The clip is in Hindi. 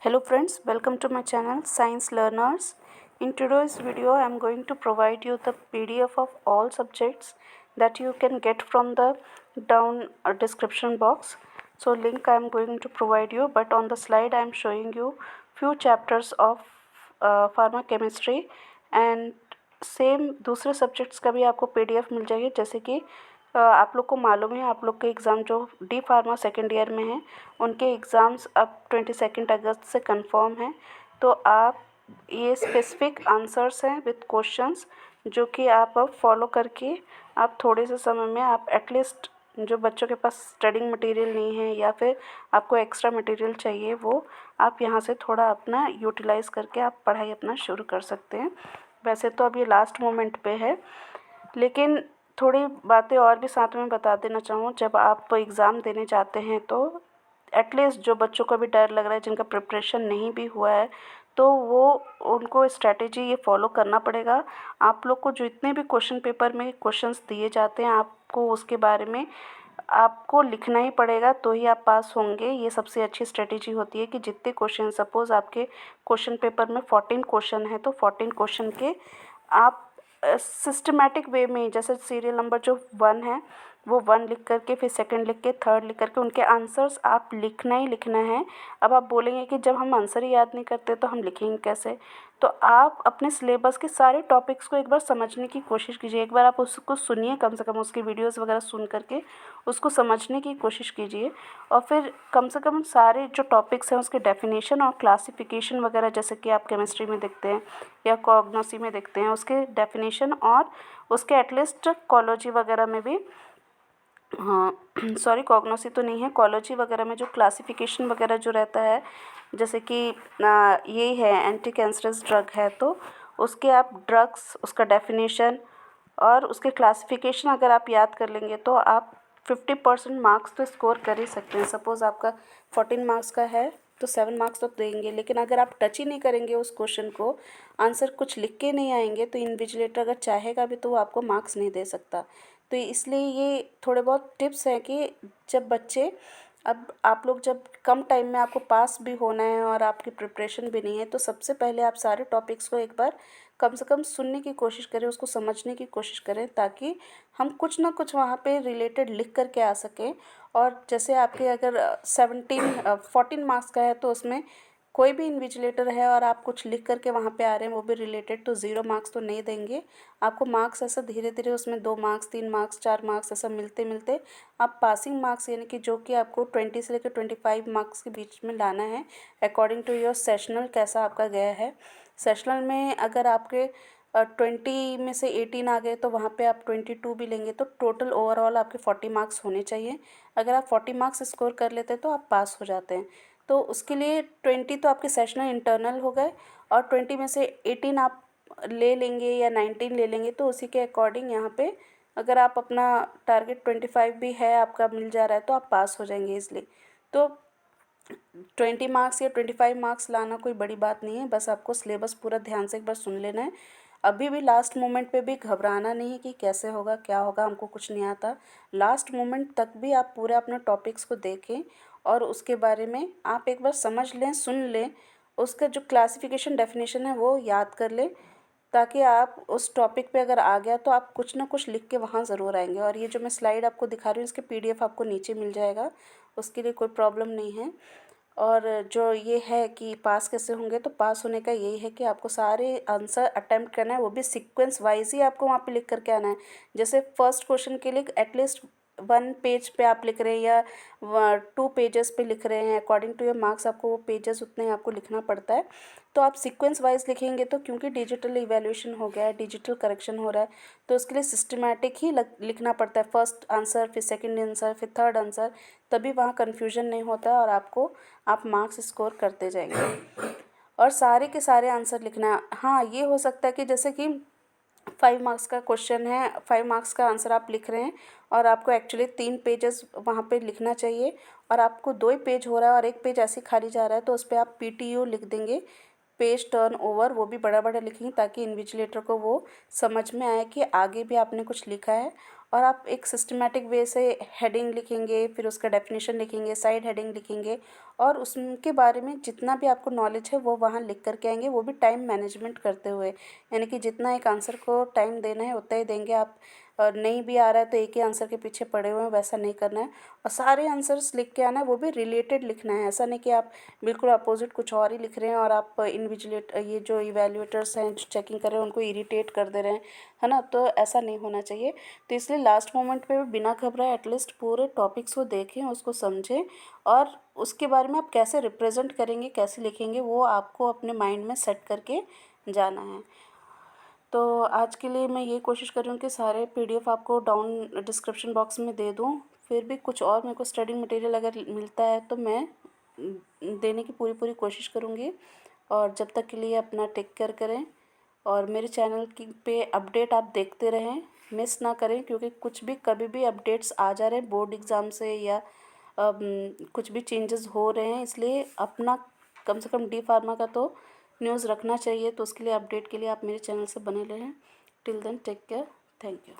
Hello friends, welcome to my channel Science Learners. In today's video I am going to provide you the PDF of all subjects that you can get from the down description box. So link I am going to provide you, but on the slide I am showing you few chapters of pharma chemistry and same दूसरे सब्जेक्ट्स का भी आपको PDF मिल जाएगी। जैसे कि आप लोग को मालूम है, आप लोग के एग्ज़ाम जो डी फार्मा सेकेंड ईयर में हैं उनके एग्ज़ाम्स अब 22 अगस्त से कंफर्म हैं। तो आप ये स्पेसिफिक आंसर्स हैं विथ क्वेश्चंस जो कि आप अब फॉलो करके आप थोड़े से समय में आप एटलीस्ट जो बच्चों के पास स्टडिंग मटेरियल नहीं है या फिर आपको एक्स्ट्रा मटेरियल चाहिए वो आप यहाँ से थोड़ा अपना यूटिलाइज़ करके आप पढ़ाई अपना शुरू कर सकते हैं। वैसे तो अब ये लास्ट मोमेंट पे है, लेकिन थोड़ी बातें और भी साथ में बता देना चाहूँ। जब आप एग्ज़ाम देने जाते हैं तो एटलीस्ट जो बच्चों को भी डर लग रहा है, जिनका प्रिपरेशन नहीं भी हुआ है, तो वो उनको स्ट्रैटेजी ये फॉलो करना पड़ेगा। आप लोग को जो इतने भी क्वेश्चन पेपर में क्वेश्चंस दिए जाते हैं आपको उसके बारे में आपको लिखना ही पड़ेगा, तो ही आप पास होंगे। ये सबसे अच्छी स्ट्रेटेजी होती है कि जितने क्वेश्चन सपोज़ आपके क्वेश्चन पेपर में 14 क्वेश्चन है तो 14 क्वेश्चन के आप सिस्टमैटिक वे में, जैसे सीरियल नंबर जो 1 है वो 1 लिख करके फिर सेकंड लिख के थर्ड लिख करके उनके आंसर्स आप लिखना ही लिखना है। अब आप बोलेंगे कि जब हम आंसर ही याद नहीं करते तो हम लिखेंगे कैसे? तो आप अपने सिलेबस के सारे टॉपिक्स को एक बार समझने की कोशिश कीजिए। एक बार आप उसको सुनिए, कम से कम उसकी वीडियोस वगैरह सुन करके उसको समझने की कोशिश कीजिए और फिर कम से कम सारे जो टॉपिक्स हैं उसके डेफिनेशन और क्लासिफिकेशन वगैरह, जैसे कि आप केमिस्ट्री में देखते हैं या कॉग्नोसी में देखते हैं, उसके डेफिनेशन और उसके एटलीस्ट कॉलोजी वगैरह में भी, हाँ सॉरी कॉग्नोसी तो नहीं है, कॉलोजी वगैरह में जो क्लासिफिकेशन वगैरह जो रहता है, जैसे कि ये है एंटी कैंसरस ड्रग है तो उसके आप ड्रग्स, उसका डेफिनेशन और उसके क्लासिफिकेशन अगर आप याद कर लेंगे तो आप 50% मार्क्स तो स्कोर कर ही सकते हैं। सपोज़ आपका 14 मार्क्स का है तो 7 मार्क्स तो देंगे, लेकिन अगर आप टच ही नहीं करेंगे उस क्वेश्चन को, आंसर कुछ लिख के नहीं आएंगे, तो इन्विजिलेटर अगर चाहेगा भी तो वो आपको मार्क्स नहीं दे सकता। तो इसलिए ये थोड़े बहुत टिप्स हैं कि जब बच्चे, अब आप लोग जब कम टाइम में आपको पास भी होना है और आपकी प्रिपरेशन भी नहीं है, तो सबसे पहले आप सारे टॉपिक्स को एक बार कम से कम सुनने की कोशिश करें, उसको समझने की कोशिश करें, ताकि हम कुछ ना कुछ वहाँ पे रिलेटेड लिख करके आ सकें। और जैसे आपके अगर 14 मार्क्स का है तो उसमें कोई भी इन्विजिलेटर है और आप कुछ लिख करके वहाँ पे आ रहे हैं वो भी रिलेटेड, तो 0 मार्क्स तो नहीं देंगे आपको। मार्क्स ऐसा धीरे धीरे उसमें 2 मार्क्स 3 मार्क्स 4 मार्क्स ऐसा मिलते मिलते आप पासिंग मार्क्स, यानी कि जो कि आपको 20 से लेकर 25 मार्क्स के बीच में लाना है अकॉर्डिंग टू योर सेशनल कैसा आपका गया है। सेशनल में अगर आपके 20 में से 18 आ गए तो वहाँ पे आप 22 भी लेंगे, तो टोटल ओवरऑल आपके 40 मार्क्स होने चाहिए। अगर आप 40 मार्क्स स्कोर कर लेते हैं तो आप पास हो जाते हैं। तो उसके लिए 20 तो आपके सेशनल इंटरनल हो गए और 20 में से 18 आप ले लेंगे या 19 ले लेंगे, तो उसी के अकॉर्डिंग यहाँ पे अगर आप अपना टारगेट 25 भी है आपका मिल जा रहा है तो आप पास हो जाएंगे इसलिए। तो 20 मार्क्स या 25 मार्क्स लाना कोई बड़ी बात नहीं है, बस आपको सिलेबस पूरा ध्यान से एक बार सुन लेना है। अभी भी लास्ट मोमेंट पे भी घबराना नहीं है कि कैसे होगा क्या होगा, हमको कुछ नहीं आता। लास्ट मोमेंट तक भी आप पूरे अपने टॉपिक्स को देखें और उसके बारे में आप एक बार समझ लें, सुन लें, उसका जो क्लासिफिकेशन डेफिनेशन है वो याद कर लें, ताकि आप उस टॉपिक पे अगर आ गया तो आप कुछ ना कुछ लिख के वहाँ ज़रूर आएंगे। और ये जो मैं स्लाइड आपको दिखा रही हूँ इसके PDF आपको नीचे मिल जाएगा, उसके लिए कोई प्रॉब्लम नहीं है। और जो ये है कि पास कैसे होंगे, तो पास होने का यही है कि आपको सारे आंसर अटेम्प्ट करना है, वो भी सीक्वेंस वाइज ही आपको वहाँ पे लिख करके आना है। जैसे फर्स्ट क्वेश्चन के लिए एटलीस्ट 1 पेज पे आप लिख रहे हैं या 2 पेजेस पे लिख रहे हैं, अकॉर्डिंग टू योर मार्क्स आपको वो पेजेस उतने आपको लिखना पड़ता है। तो आप सीक्वेंस वाइज लिखेंगे तो क्योंकि डिजिटल इवैल्यूएशन हो गया है, डिजिटल करेक्शन हो रहा है, तो उसके लिए सिस्टमैटिक ही लिखना पड़ता है। फर्स्ट आंसर फिर सेकंड आंसर फिर थर्ड आंसर, तभी वहाँ कन्फ्यूजन नहीं होता है और आपको आप मार्क्स स्कोर करते जाएंगे। और सारे के सारे आंसर लिखना है। हाँ, ये हो सकता है कि जैसे कि 5 मार्क्स का क्वेश्चन है, 5 मार्क्स का आंसर आप लिख रहे हैं और आपको एक्चुअली 3 पेजेस वहाँ पे लिखना चाहिए और आपको 2 ही पेज हो रहा है और 1 पेज ऐसे खाली जा रहा है, तो उस पर आप PTO लिख देंगे, पेज टर्न ओवर, वो भी बड़ा बड़ा लिखेंगे ताकि इन्विजिलेटर को वो समझ में आए कि आगे भी आपने कुछ लिखा है और आप एक सिस्टमेटिक वे से हेडिंग लिखेंगे, फिर उसका डेफिनेशन लिखेंगे, साइड हेडिंग लिखेंगे और उसके बारे में जितना भी आपको नॉलेज है वो वहाँ लिख कर के आएंगे, वो भी टाइम मैनेजमेंट करते हुए। यानी कि जितना एक आंसर को टाइम देना है उतना ही देंगे आप। नहीं भी आ रहा है तो एक ही आंसर के पीछे पड़े हुए हैं, वैसा नहीं करना है और सारे आंसर्स लिख के आना है, वो भी रिलेटेड लिखना है। ऐसा नहीं कि आप बिल्कुल अपोजिट कुछ और ही लिख रहे हैं और आप इन्विजिलेट ये जो इवैल्यूएटर्स हैं जो चेकिंग कर रहे हैं उनको इरिटेट कर दे रहे हैं, है ना। तो ऐसा नहीं होना चाहिए। तो इसलिए लास्ट मोमेंट पे भी बिना घबराए एटलीस्ट पूरे टॉपिक्स को देखें, उसको समझें और उसके बारे में आप कैसे रिप्रेजेंट करेंगे, कैसे लिखेंगे, वो आपको अपने माइंड में सेट करके जाना है। तो आज के लिए मैं ये कोशिश कर रही हूँ कि सारे पीडीएफ आपको डाउन डिस्क्रिप्शन बॉक्स में दे दूँ। फिर भी कुछ और मेरे को स्टडी मटेरियल अगर मिलता है तो मैं देने की पूरी पूरी कोशिश करूँगी। और जब तक के लिए अपना टेक केयर करें और मेरे चैनल की पे अपडेट आप देखते रहें, मिस ना करें, क्योंकि कुछ भी कभी भी अपडेट्स आ जा रहे हैं बोर्ड एग्ज़ाम से या कुछ भी चेंजेस हो रहे हैं, इसलिए अपना कम से कम डी फार्मा का तो न्यूज़ रखना चाहिए। तो उसके लिए अपडेट के लिए आप मेरे चैनल से बने रहें। Till then take care, thank you.